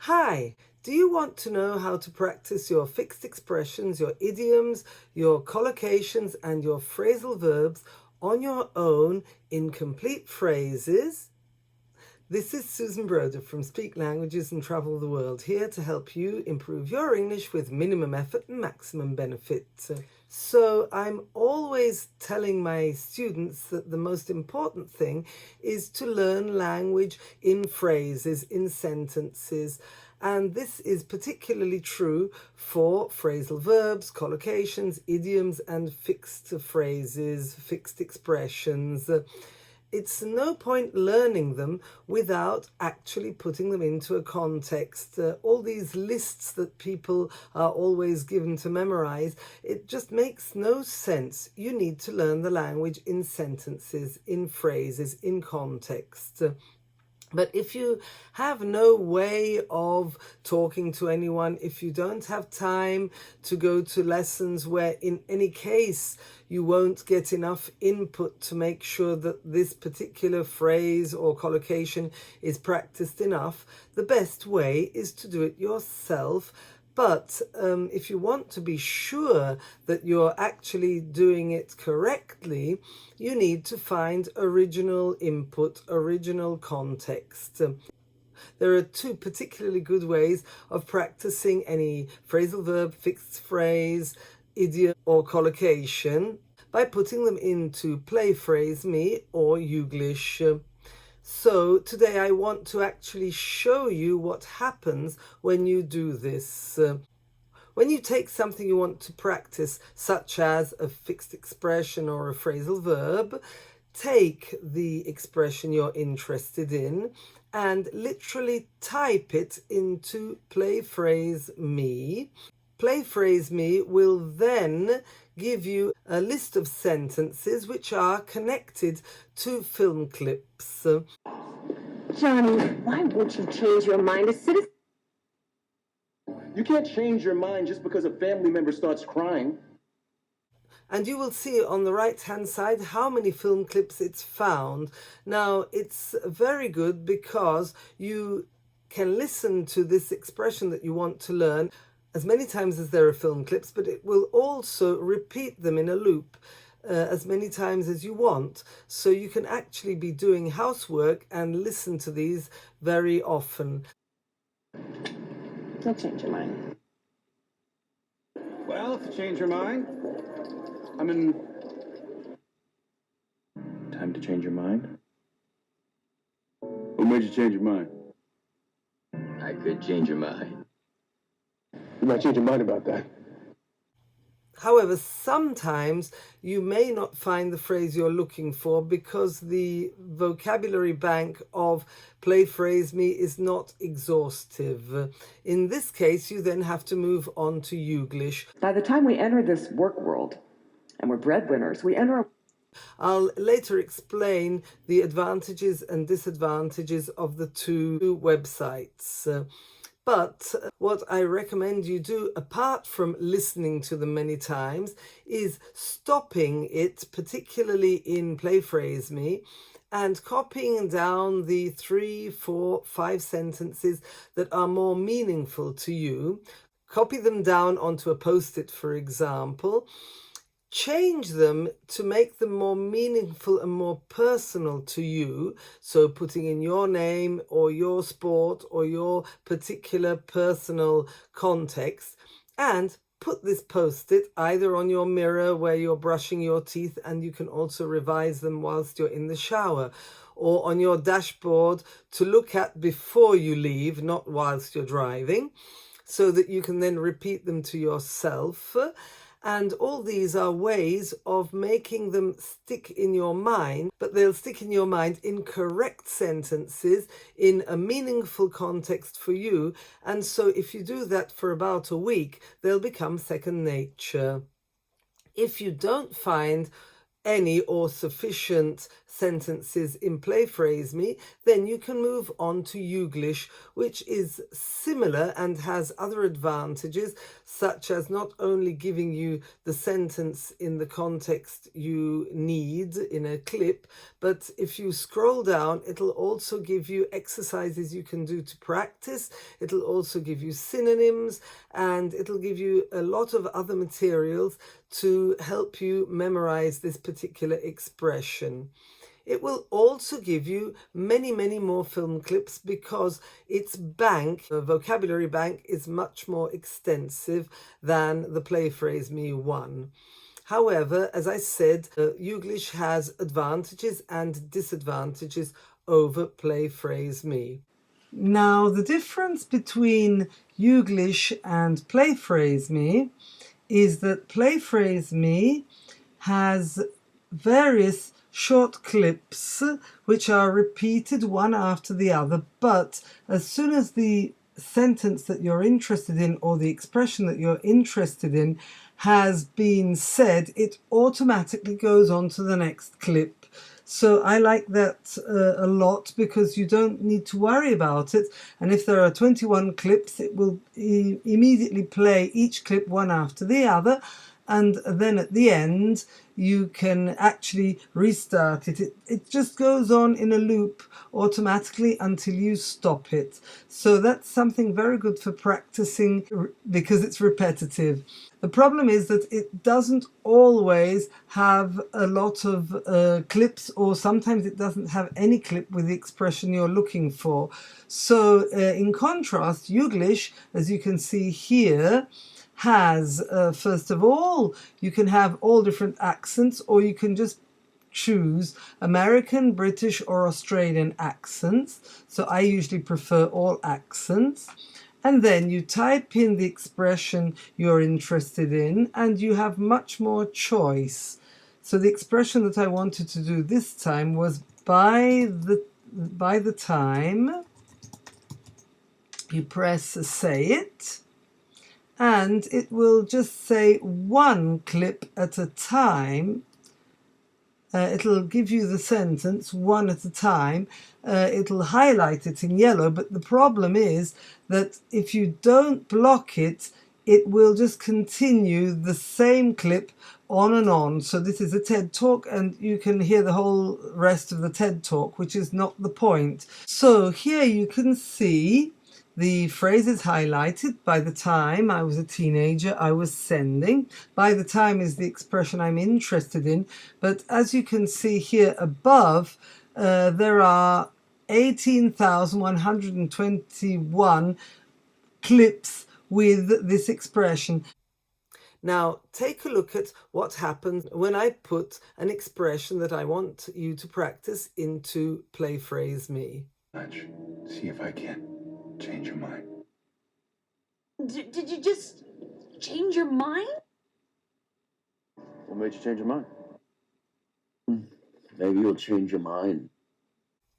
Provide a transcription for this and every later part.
Hi, do you want to know how to practice your fixed expressions, your idioms, your collocations, and your phrasal verbs on your own in complete phrases? This is Susan Broder from Speak Languages and Travel the World, here to help you improve your English with minimum effort and maximum benefit. So I'm always telling my students that the most important thing is to learn language in phrases, in sentences. And this is particularly true for phrasal verbs, collocations, idioms, and fixed phrases, fixed expressions. It's no point learning them without actually putting them into a context. All these lists that people are always given to memorize, it just makes no sense. You need to learn the language in sentences, in phrases, in context. But if you have no way of talking to anyone, if you don't have time to go to lessons where in any case you won't get enough input to make sure that this particular phrase or collocation is practiced enough, the best way is to do it yourself. But if you want to be sure that you're actually doing it correctly, you need to find original input, original context. There are two particularly good ways of practicing any phrasal verb, fixed phrase, idiom, or collocation by putting them into play phrase me or Youglish. So today I want to actually show you what happens when you do this. When you take something you want to practice, such as a fixed expression or a phrasal verb, take the expression you're interested in and literally type it into play phrase me. Play phrase me will then give you a list of sentences which are connected to film clips. Johnny, why won't you change your mind? A citizen. You can't change your mind just because a family member starts crying. And you will see on the right-hand side how many film clips it's found. Now, it's very good because you can listen to this expression that you want to learn as many times as there are film clips, but it will also repeat them in a loop as many times as you want. So you can actually be doing housework and listen to these very often. You'll change your mind. Well, if you change your mind, I mean, time to change your mind? What made you change your mind? I could change your mind. You might change your mind about that. However, sometimes you may not find the phrase you're looking for because the vocabulary bank of play phrase me is not exhaustive. In this case, you then have to move on to Youglish. By the time we enter this work world, and we're breadwinners, we enter. I'll later explain the advantages and disadvantages of the two websites. But what I recommend you do, apart from listening to them many times, is stopping it, particularly in play phrase me, and copying down the 3, 4, 5 sentences that are more meaningful to you. Copy them down onto a post-it, for example. Change them to make them more meaningful and more personal to you. So putting in your name or your sport or your particular personal context, and put this post-it either on your mirror where you're brushing your teeth, and you can also revise them whilst you're in the shower, or on your dashboard to look at before you leave, not whilst you're driving, so that you can then repeat them to yourself. And all these are ways of making them stick in your mind, but they'll stick in your mind in correct sentences, in a meaningful context for you. And so if you do that for about a week, they'll become second nature. If you don't find any or sufficient sentences in Play Phrase Me, then you can move on to Youglish, which is similar and has other advantages, such as not only giving you the sentence in the context you need in a clip, but if you scroll down, it'll also give you exercises you can do to practice. It'll also give you synonyms, and it'll give you a lot of other materials to help you memorize this particular expression. It will also give you many more film clips because its bank, the vocabulary bank, is much more extensive than the Play Phrase Me one. However, as I said, Youglish has advantages and disadvantages over Play Phrase Me. Now, the difference between Youglish and Play Phrase Me is that Play Phrase Me has various short clips which are repeated one after the other, but as soon as the sentence that you're interested in or the expression that you're interested in has been said, it automatically goes on to the next clip. So I like that a lot because you don't need to worry about it, and if there are 21 clips, it will immediately play each clip one after the other, and then at the end you can actually restart it. It just goes on in a loop automatically until you stop it. So that's something very good for practicing because it's repetitive. The problem is that it doesn't always have a lot of clips, or sometimes it doesn't have any clip with the expression you're looking for. So in contrast, Youglish, as you can see here, has, first of all, you can have all different accents, or you can just choose American, British or Australian accents. So I usually prefer all accents. And then you type in the expression you're interested in and you have much more choice. So the expression that I wanted to do this time was by the time. You press say it, and it will just say one clip at a time. It'll give you the sentence one at a time. It'll highlight it in yellow, but the problem is that if you don't block it, it will just continue the same clip on and on. So this is a TED Talk, and you can hear the whole rest of the TED Talk, which is not the point. So here you can see the phrases highlighted. By the time I was a teenager, I was sending. By the time is the expression I'm interested in. But as you can see here above, there are 18,121 clips with this expression. Now, take a look at what happens when I put an expression that I want you to practice into Play Phrase Me. See if I can change your mind. Did you just change your mind? What made you change your mind? Maybe you'll change your mind.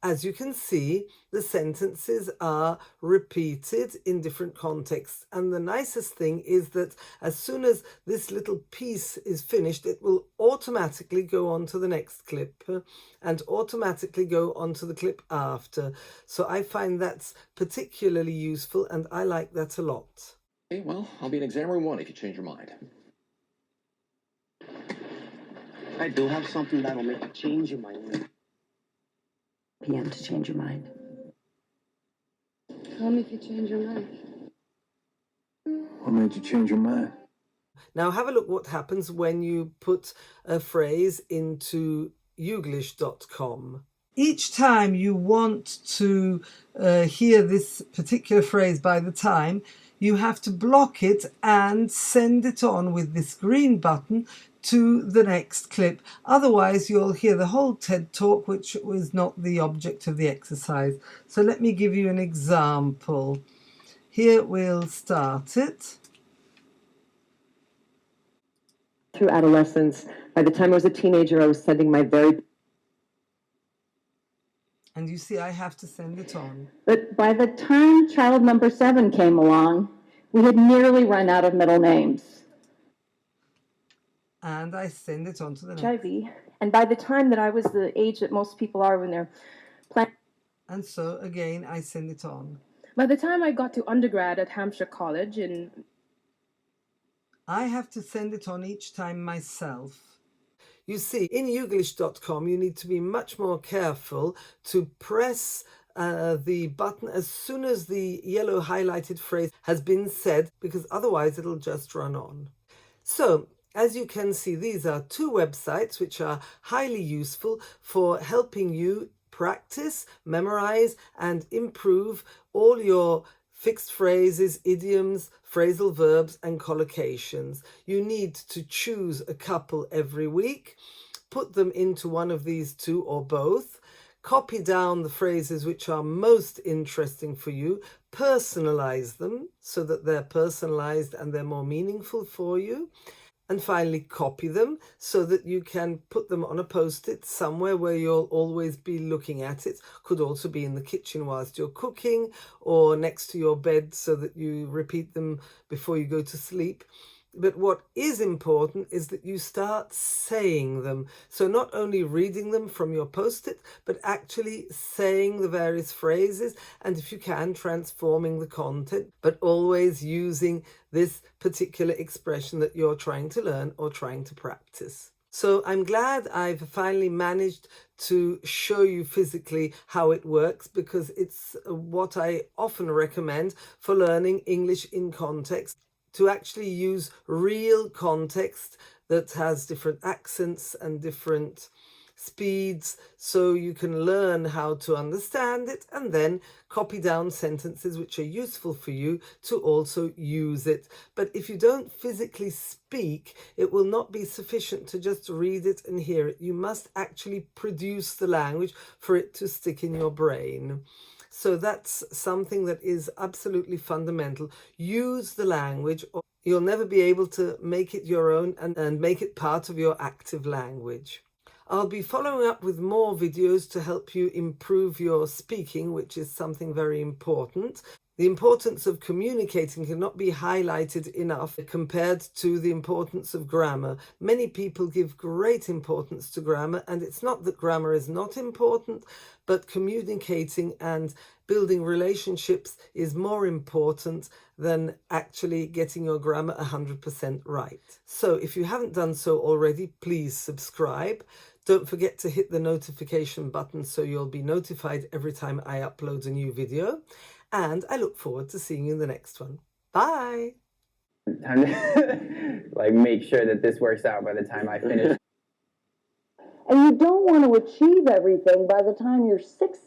As you can see, the sentences are repeated in different contexts. And the nicest thing is that as soon as this little piece is finished, it will automatically go on to the next clip and automatically go on to the clip after. So I find that's particularly useful, and I like that a lot. Okay, well, I'll be in exam room 1 if you change your mind. I do have something that'll make you change your mind. PM to change your mind. Tell me if you change your mind. What made you change your mind? Now have a look what happens when you put a phrase into Youglish.com. Each time you want to hear this particular phrase by the time, you have to block it and send it on with this green button to the next clip. Otherwise, you'll hear the whole TED Talk, which was not the object of the exercise. So let me give you an example. Here we'll start it. Through adolescence, by the time I was a teenager, I was sending my very... And you see, I have to send it on. But by the time child number 7 came along, we had nearly run out of middle names. And I send it on to the next. HIV, And by the time that I was the age that most people are when they're planning. And so again, I send it on. By the time I got to undergrad at Hampshire College I have to send it on each time myself. You see, in Youglish.com, you need to be much more careful to press the button as soon as the yellow highlighted phrase has been said, because otherwise it'll just run on. So, as you can see, these are two websites which are highly useful for helping you practice, memorize, and improve all your fixed phrases, idioms, phrasal verbs, and collocations. You need to choose a couple every week, put them into one of these two or both, copy down the phrases which are most interesting for you, personalize them so that they're personalized and they're more meaningful for you, and finally copy them so that you can put them on a post-it somewhere where you'll always be looking at it. Could also be in the kitchen whilst you're cooking or next to your bed so that you repeat them before you go to sleep. But what is important is that you start saying them. So not only reading them from your post-it, but actually saying the various phrases, and if you can, transforming the content, but always using this particular expression that you're trying to learn or trying to practice. So I'm glad I've finally managed to show you physically how it works, because it's what I often recommend for learning English in context, to actually use real context that has different accents and different speeds, so you can learn how to understand it and then copy down sentences which are useful for you to also use it. But if you don't physically speak, it will not be sufficient to just read it and hear it. You must actually produce the language for it to stick in your brain. So that's something that is absolutely fundamental. Use the language, or you'll never be able to make it your own and make it part of your active language. I'll be following up with more videos to help you improve your speaking, which is something very important. The importance of communicating cannot be highlighted enough compared to the importance of grammar. Many people give great importance to grammar, and it's not that grammar is not important, but communicating and building relationships is more important than actually getting your grammar 100% right. So if you haven't done so already, please subscribe. Don't forget to hit the notification button so you'll be notified every time I upload a new video. And I look forward to seeing you in the next one. Bye! Time to make sure that this works out by the time I finish. And you don't want to achieve everything by the time you're 60.